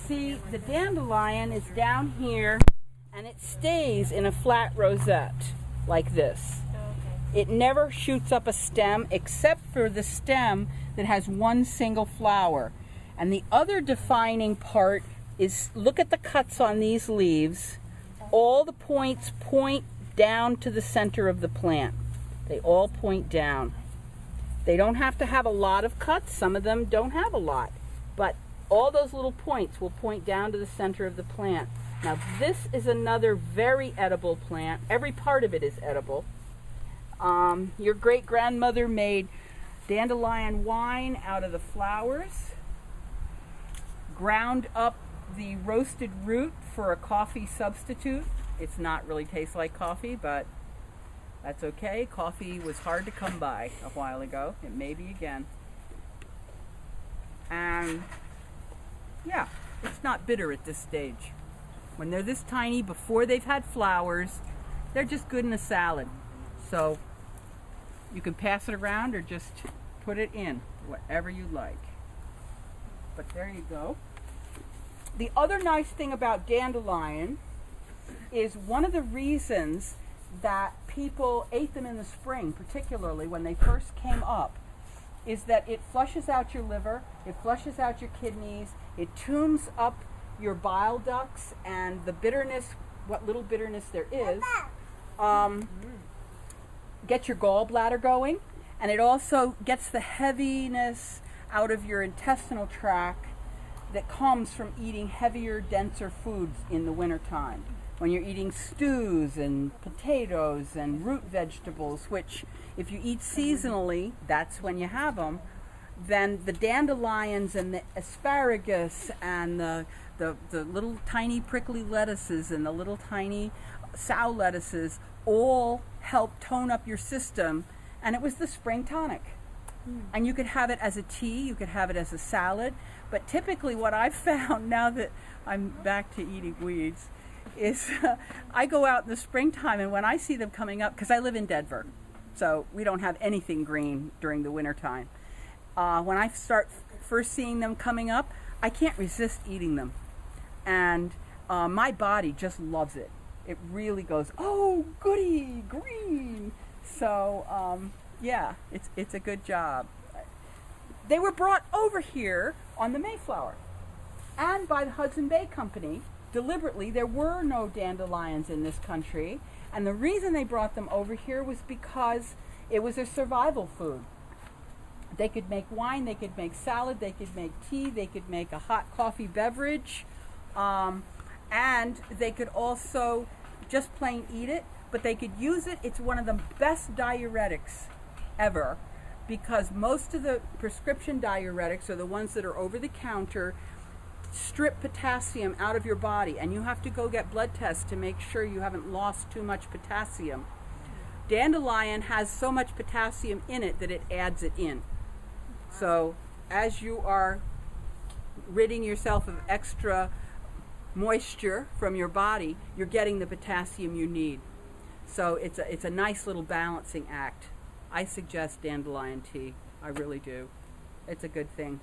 See, the dandelion is down here, and it stays in a flat rosette like this. It never shoots up a stem except for the stem that has one single flower. And the other defining part is, look at the cuts on these leaves. All the points point down to the center of the plant. They all point down. They don't have to have a lot of cuts. Some of them don't have a lot. But all those little points will point down to the center of the plant. Now this is another very edible plant. Every part of it is edible. Your great-grandmother made dandelion wine out of the flowers, ground up the roasted root for a coffee substitute. It's not really tastes like coffee, but that's okay. Coffee was hard to come by a while ago. It may be again. And yeah, it's not bitter at this stage. When they're this tiny, before they've had flowers, they're just good in a salad. So you can pass it around or just put it in, whatever you like. But there you go. The other nice thing about dandelion is one of the reasons that people ate them in the spring, particularly when they first came up, is that it flushes out your liver, it flushes out your kidneys, it tunes up your bile ducts, and the bitterness, what little bitterness there is, gets your gallbladder going, and it also gets the heaviness out of your intestinal tract that comes from eating heavier, denser foods in the wintertime. When you're eating stews and potatoes and root vegetables, which if you eat seasonally, that's when you have them, then the dandelions and the asparagus and the little tiny prickly lettuces and the little tiny sow lettuces all help tone up your system, and it was the spring tonic. And you could have it as a tea, you could have it as a salad, but typically what I've found now that I'm back to eating weeds is I go out in the springtime, and when I see them coming up, because I live in Denver, so we don't have anything green during the wintertime. When I start first seeing them coming up, I can't resist eating them. And my body just loves it. It really goes, oh, goody, green. So, yeah, it's a good job. They were brought over here on the Mayflower and by the Hudson Bay Company. Deliberately, there were no dandelions in this country, and the reason they brought them over here was because it was a survival food. They could make wine, they could make salad, they could make tea, they could make a hot coffee beverage, and they could also just plain eat it, but they could use it. It's one of the best diuretics ever, because most of the prescription diuretics are the ones that are over the counter, strip potassium out of your body, and you have to go get blood tests to make sure you haven't lost too much potassium. Dandelion has so much potassium in it that it adds it in. So as you are ridding yourself of extra moisture from your body, you're getting the potassium you need. So it's a nice little balancing act. I suggest dandelion tea. I really do. It's a good thing.